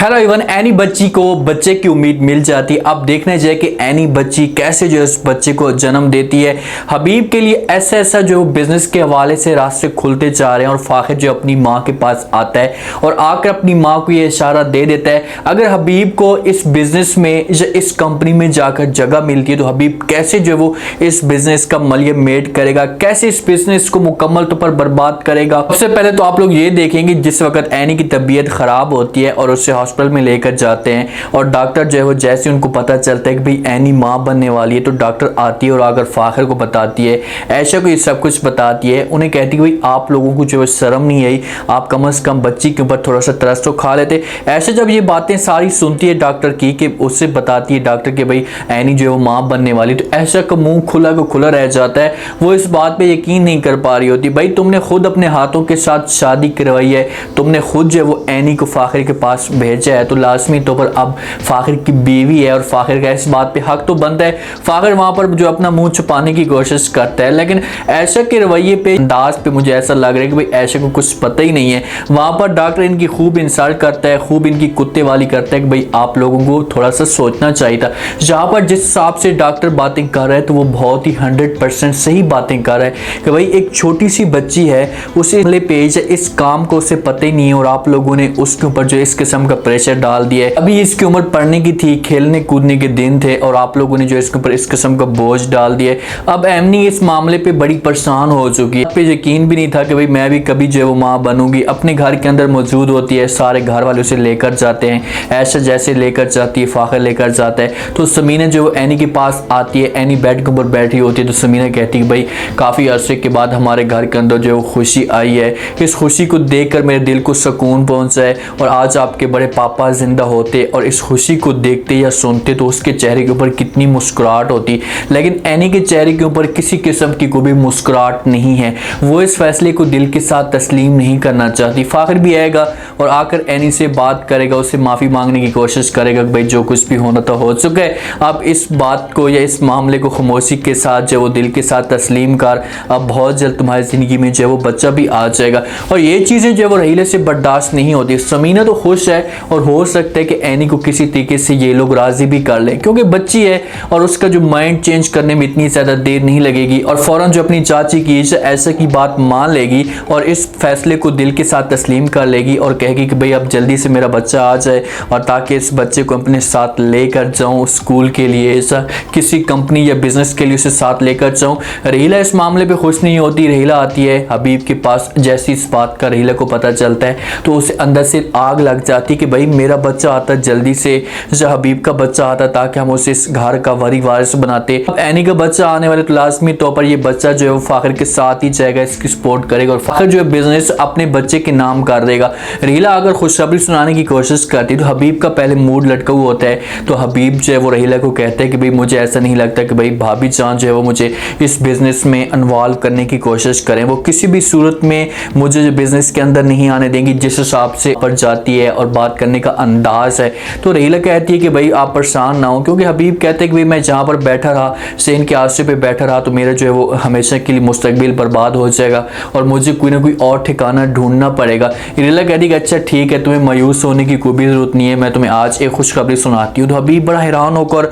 Hello Avon any बच्ची को बच्चे की उम्मीद मिल जाती है। अब देखने जाए कि एनी बच्ची कैसे जो इस बच्चे को जन्म देती है। हबीब के लिए ऐसा ऐसा जो बिजनेस के हवाले से रास्ते खुलते जा रहे हैं और फाखिर जो अपनी माँ के पास आता है और आकर अपनी माँ को ये इशारा दे देता है अगर हबीब को इस बिजनेस में या इस कंपनी में जाकर जगह मिलती है तो हबीब कैसे जो वो इस बिजनेस का मलिया मेड करेगा, कैसे इस बिजनेस को मुकम्मल तौर पर बर्बाद करेगा। सबसे पहले तो आप लोग ये देखेंगे जिस वक्त एनी की तबीयत खराब होती है और उससे हॉस्पिटल में लेकर जाते हैं और डॉक्टर जो है वो जैसे उनको पता चलता है कि भाई एनी माँ बनने वाली है तो डॉक्टर आती है और आकर फाखिर को बताती है, ऐशा को ये सब कुछ बताती है। उन्हें कहती है भाई आप लोगों को जो है शर्म नहीं आई, आप कम से कम बच्ची के ऊपर थोड़ा सा तरस तो खा लेते। ऐसे जब ये बातें सारी सुनती है डॉक्टर की कि उससे बताती है डॉक्टर कि भाई एनी जो है वो माँ बनने वाली, तो ऐशा का मुंह खुला को खुला रह जाता है। वो इस बात पे यकीन नहीं कर पा रही होती। भाई तुमने खुद अपने हाथों के साथ शादी करवाई है, तुमने खुद जो है वो एनी को फाखिर के पास भेजा है, तो लाजमी तौर पर अब फाखिर की बीवी है और फाखिर का इस बात पे हक तो बनता है। फाखिर वहां पर जो अपना मुंह छुपाने की कोशिश करता है, लेकिन ऐशा के रवैये पे अंदाज पे मुझे ऐसा लग रहा है कि भाई ऐशा को कुछ पता ही नहीं है। वहां पर डॉक्टर इनकी खूब इंसल्ट करता है, खूब इनकी कुत्ते वाली करता है कि भाई आप लोगों को थोड़ा सा सोचना चाहिए था। जहां पर जिस हिसाब से डॉक्टर बातें कर रहा है तो वो बहुत ही 100% सही बातें कर रहा है कि भाई एक छोटी सी बच्ची है, उसे पेज है, इस काम को उसे पता ही नहीं है और आप लोगों ने उसके ऊपर जो इस किस्म का प्रेशर डाल दिया है। अभी इसकी उम्र पढ़ने की थी, खेलने कूदने के दिन थे और आप लोगों ने जो इसके ऊपर इस किस्म का बोझ डाल दिया है। अब एमनी इस मामले पे बड़ी परेशान हो चुकी है। पे यकीन भी नहीं था कि भाई मैं भी कभी जो है वो माँ बनूंगी। अपने घर के अंदर मौजूद होती है, सारे घर वाले उसे लेकर जाते हैं, ऐसा जैसे लेकर जाती है, फाखिर लेकर जाता है। तो समीना जो है एनी के पास आती है, एनी बेड के ऊपर बैठी होती है तो समीना कहती है भाई काफ़ी अरसे के बाद हमारे घर के अंदर जो खुशी आई है, इस खुशी को देखकर मेरे दिल को सुकून पहुंचा है और आज आपके बड़े पापा जिंदा होते और इस खुशी को देखते या सुनते तो उसके चेहरे के ऊपर कितनी मुस्कुराहट होती। लेकिन एनी के चेहरे के ऊपर किसी किस्म की कोई भी मुस्कुराहट नहीं है। वो इस फैसले को दिल के साथ तस्लीम नहीं करना चाहती। फाखिर भी आएगा और आकर एनी से बात करेगा, उससे माफ़ी मांगने की कोशिश करेगा कि भाई जो कुछ भी होना था हो चुका है, अब इस बात को या इस मामले को खामोशी के साथ जो वो दिल के साथ तस्लीम कर, अब बहुत जल्द तुम्हारी ज़िंदगी में जो वो बच्चा भी आ जाएगा। और ये चीज़ें जो वो रहीले से बर्दाश्त नहीं होती। समीना तो खुश है और हो सकता है कि एनी को किसी तरीके से ये लोग राजी भी कर लें क्योंकि बच्ची है और उसका जो माइंड चेंज करने में इतनी ज़्यादा देर नहीं लगेगी और फ़ौरन जो अपनी चाची की ऐसा की बात मान लेगी और इस फैसले को दिल के साथ तस्लीम कर लेगी और कहेगी कि भाई अब जल्दी से मेरा बच्चा आ जाए और ताकि इस बच्चे को अपने साथ लेकर जाऊँ स्कूल के लिए, ऐसा किसी कंपनी या बिजनेस के लिए उसे साथ लेकर जाऊँ। रहीला इस मामले पर खुश नहीं होती। रहीला आती है हबीब के पास, जैसी इस बात का रहीला को पता चलता है तो उसे अंदर से आग लग जाती कि भाई मेरा बच्चा आता जल्दी से, हबीब का बच्चा आता ताकि हम उसे इस घर का वारिस बनाते। अब एनी का बच्चा आने वाले तो लाजमी तौर पर ये बच्चा जो है वो फाखिर के साथ ही जाएगा, इसकी सपोर्ट करेगा और फाखिर जो है बिजनेस अपने बच्चे के नाम कर देगा। रहीला अगर खुशखबरी सुनाने की कोशिश करती तो हबीब का पहले मूड लटका हुआ होता है तो हबीब जो है वो रहीला को कहता है कि भाई मुझे ऐसा नहीं लगता कि भाई भाभी जान जो है वो मुझे इस बिजनेस में इन्वॉल्व करने की कोशिश करें। वो किसी भी सूरत में मुझे जो बिजनेस के अंदर नहीं आने देंगी जिस हिसाब से पर जाती है और बात करने का अंदाज है। तो रहीला कहती है कि भाई आप परेशान ना हो क्योंकि हबीब कहते हैं कि भाई मैं जहाँ पर बैठा रहा, सेन के आश्रय पे बैठा रहा तो मेरा जो है वो हमेशा के लिए मुस्तकबिल बर्बाद हो जाएगा और मुझे कोई ना कोई और ठिकाना ढूंढना पड़ेगा। रहीला कहती है कि अच्छा ठीक है, तुम्हें मायूस होने की कोई भी जरूरत नहीं है, मैं तुम्हें आज एक खुशखबरी सुनाती हूँ। तो हबीब बड़ा हैरान होकर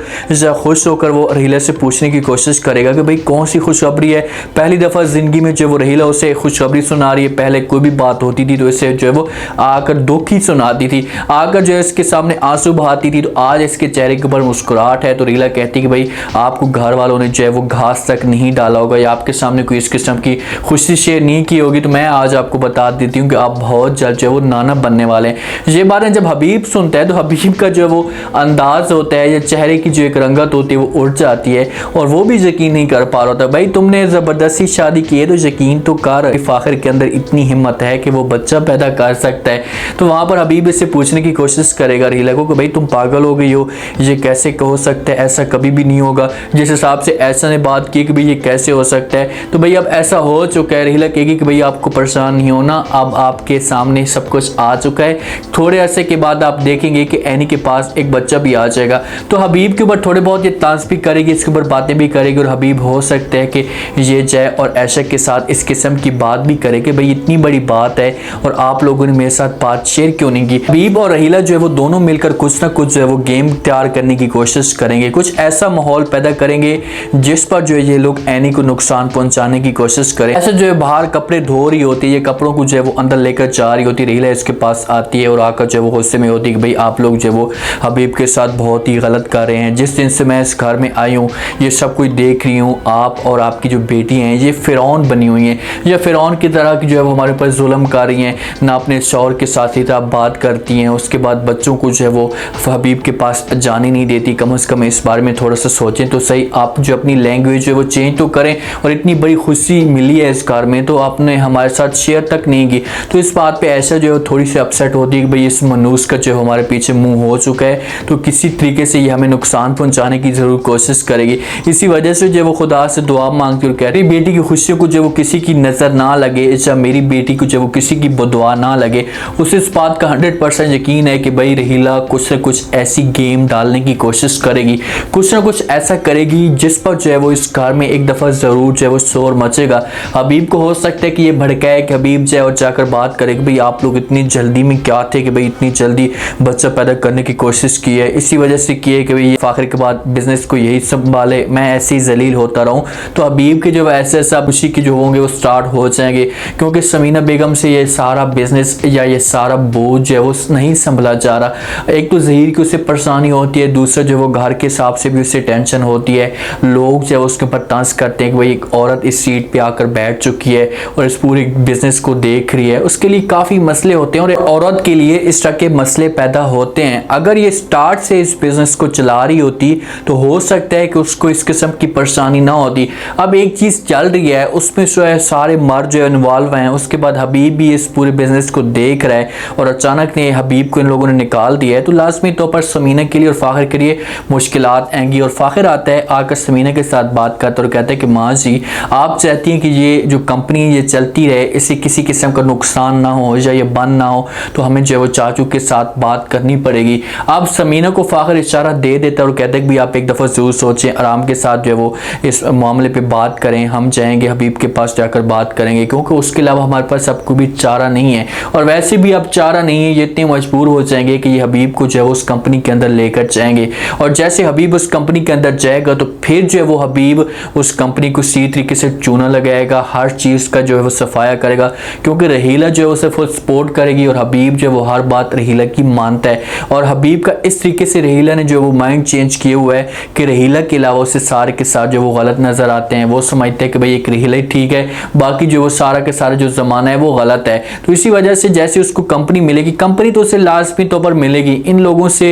खुश होकर वो रहीला से पूछने की कोशिश करेगा कि भाई कौन सी खुशखबरी है। पहली दफ़ा ज़िंदगी में जो वो रहीला उसे खुशखबरी सुना रही है। पहले कोई भी बात होती थी तो इसे जो है वो आकर दुख ही सुनाती थी, आकर जो है इसके सामने आंसू बहाती थी। तो आज इसके चेहरे के ऊपर मुस्कुराहट है। तो रहीला कहती है कि भाई आपको घर वालों ने जो है वो घास तक नहीं डाला होगा या आपके सामने कोई इस किस्म की खुशी शेयर नहीं की होगी, तो मैं आज आपको बता देती हूँ कि आप बहुत जल्द जो है वो नाना बनने वाले हैं। ये बातें जब हबीब सुनता है तो हबीब का जो है वो अंदाज होता है या चेहरे की जो एक रंगत होती है वो उड़ जाती है और वो भी यकीन नहीं कर पा रहा होता। भाई तुमने ज़बरदस्ती शादी की है तो यकीन तो कर, फाखिर के अंदर इतनी हिम्मत है कि वो बच्चा पैदा कर सकता है। तो वहाँ पर हबीब इससे पूछने की कोशिश करेगा रहीला को कि भाई तुम पागल हो गई हो, ये कैसे हो सकता है, ऐसा कभी भी नहीं होगा। जिस हिसाब से ऐसा ने बात की कि भाई ये कैसे हो सकता है, तो भाई अब ऐसा हो चुका है। रहीला कहेगी कि भाई आपको परेशान नहीं होना, अब आपके सामने सब कुछ आ चुका है। थोड़े अरसे के बाद आप देखेंगे कि एनी के पास एक बच्चा भी आ जाएगा। तो हबीब के ऊपर थोड़े बहुत ये तांस भी करेगी, इसके ऊपर बातें भी करेगी और हबीब हो सकता है कि ये जाए और ऐशा के साथ इस किस्म की बात भी करे कि भाई इतनी बड़ी बात है और आप लोगों ने मेरे साथ बात शेयर क्यों नहीं की। हबीब और रहीला जो है वो दोनों मिलकर कुछ ना कुछ जो है वो गेम तैयार करने की कोशिश करेंगे, कुछ ऐसा माहौल पैदा करेंगे जिस पर जो है ये लोग एनी को नुकसान पहुंचाने की कोशिश करें। ऐसे जो है बाहर कपड़े धो रही होती है, ये कपड़ों को जो है वो अंदर लेकर जा रही होती है, रहीला इसके पास आती है और आकर जो है वो गुस्से में होती है कि भाई आप लोग जो है वो हबीब के साथ बहुत ही गलत कर रहे हैं। जिस दिन से मैं इस घर में आई हूँ ये सब कुछ देख रही हूँ, आप और आपकी जो बेटी हैं ये फिरौन बनी हुई हैं, ये फिरौन की तरह की जो है वो हमारे ऊपर जुल्म कर रही हैं, ना अपने शौहर के साथ ही आप बात करती हैं, उसके बाद बच्चों को जो है वो हबीब के पास जाने नहीं देती। कम से कम इस बारे में थोड़ा सा सोचें तो सही, आप जो अपनी लैंग्वेज जो है वो चेंज तो करें। और इतनी बड़ी खुशी मिली है इस घर में तो आपने हमारे साथ शेयर तक नहीं की। तो इस बात पे ऐसा जो है थोड़ी सी अपसेट होती है कि भाई इस मनूस का जो हमारे पीछे मुंह हो चुका है, तो किसी तरीके से ये हमें नुकसान पहुंचाने की जरूर कोशिश करेगी। इसी वजह से जो वो खुदा से दुआ मांगती और कह रही बेटी की खुशियों को जो वो किसी की नज़र ना लगे, या मेरी बेटी को जो वो किसी की बदुआ ना लगे। उसे इस बात का 100% यकीन है कि भाई रहीला कुछ न कुछ ऐसी गेम डालने की कोशिश करेगी, कुछ ना कुछ ऐसा करेगी जिस पर जो है वो इस घर में एक दफ़ा ज़रूर जो है वो शोर मचेगा। हबीब को हो सकता है कि ये भड़काए कि हबीब जाए और जाकर बात करे कि भाई आप लोग इतनी जल्दी में क्या थे कि भाई इतनी जल्दी बच्चा पैदा करने की कोशिश की है, इसी वजह से की है कि भाई फाखिर के बाद बिजनेस को यही संभाले, मैं ऐसे ही जलील होता रहूं। तो हबीब के जो ऐसे ऐसा खुशी के जो होंगे वो स्टार्ट हो जाएंगे, क्योंकि समीना बेगम से ये सारा बिजनेस या ये सारा बोझ जो है वो नहीं संभला जा रहा। एक तो ज़हीर की उसे परेशानी होती है, दूसरा जो वो घर के हिसाब से भी उसे टेंशन होती है। लोग जो है उसके ऊपर तंज करते हैं कि भाई एक औरत इस सीट पे आकर बैठ चुकी है और इस पूरे बिजनेस को देख रही है, उसके लिए काफ़ी मसले होते हैं और औरत के लिए इस तरह के मसले पैदा होते हैं। अगर ये स्टार्ट से इस बिजनेस को चला रही होती तो हो सकता है कि उसको इस किस्म की परेशानी ना होती। अब एक चीज़ चल रही है उसमें जो है सारे मर्द जो इन्वॉल्व हैं, उसके बाद हबीब भी इस पूरे बिजनेस को देख रहा है और अचानक ने हबीब को इन लोगों ने निकाल दिया है, तो लाजमी तौर पर समीना के लिए और फाखिर के लिए मुश्किलात आएंगी। और फाखिर आता है, आकर समीना के साथ बात करता है और कहता है कि माँ जी आप चाहती हैं कि ये जो कंपनी ये चलती रहे, इसे किसी किस्म का नुकसान ना हो या ये बंद ना हो, तो हमें जो है वो चाचू के साथ बात करनी पड़ेगी। अब समीना को फाखिर इशारा दे देता है और कहता है कि भाई आप एक दफ़ा ज़रूर सोचें, आराम के साथ जो है वो इस मामले पे बात करें, हम जाएंगे हबीब के पास जाकर बात करेंगे, क्योंकि उसके अलावा हमारे पास अब कोई भी चारा नहीं है। और वैसे भी अब चारा नहीं है, ये इतने मजबूर हो जाएंगे कि ये हबीब को जो है उस कंपनी के अंदर लेकर जाएंगे। और जैसे हबीब उस कंपनी के अंदर जाएगा तो फिर जो है वो हबीब उस कंपनी को सही तरीके से चूना लगाएगा, हर चीज़ का जो है वो सफाया करेगा, क्योंकि रहीला जो है उसे फुल सपोर्ट करेगी और हबीब जो है वो हर बात रहीला की मानता है। और हबीब का इस तरीके से रहीला ने जो वो माइंड चेंज किया हुआ है कि रहीला के अलावा उसे सारे के साथ जो वो गलत नज़र आते हैं। वो समझते हैं कि भाई एक रहीला ही ठीक है, बाकी जो वो सारा के सारा जो ज़माना है वो गलत है। तो इसी वजह से जैसे उसको कंपनी मिलेगी, कंपनी तो उसे लाजमी तौर पर मिलेगी, इन लोगों से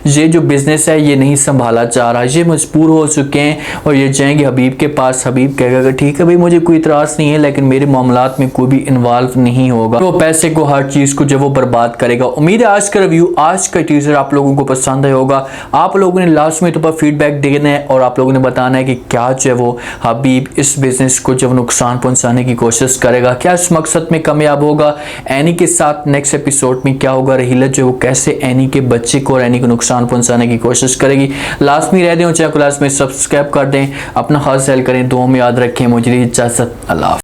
ये जो बिज़नेस है ये नहीं संभाला जा रहा, ये मजबूर हो चुके हैं और ये जाएंगे हबीब के पास। हबीब कहेगा कि ठीक है भाई मुझे कोई इतराज़ नहीं है, लेकिन मेरे मामलात में कोई भी इन्वॉल्व नहीं होगा। तो पैसे को हर चीज़ को जो वो बर्बाद करेगा। उम्मीद है आज का रिव्यू, आज का टीजर आप लोगों को पसंद आया होगा। आप लोगों ने लास्ट में तो पर फीडबैक देना है और आप लोगों ने बताना है कि क्या जो है वो हबीब इस बिज़नेस को जब नुकसान पहुंचाने की कोशिश करेगा, क्या इस मकसद में कामयाब होगा। एनी के साथ नेक्स्ट एपिसोड में क्या होगा, रहीला जो है वो कैसे एनी के बच्चे को और एनी को नुकसान पहुंचाने की कोशिश करेगी। लास्ट में रह दें, चैनल को लास्ट में सब्सक्राइब कर दें, अपना खास ख्याल करें, दुआ में याद रखें। मुझे इजाज़त, अल्लाह।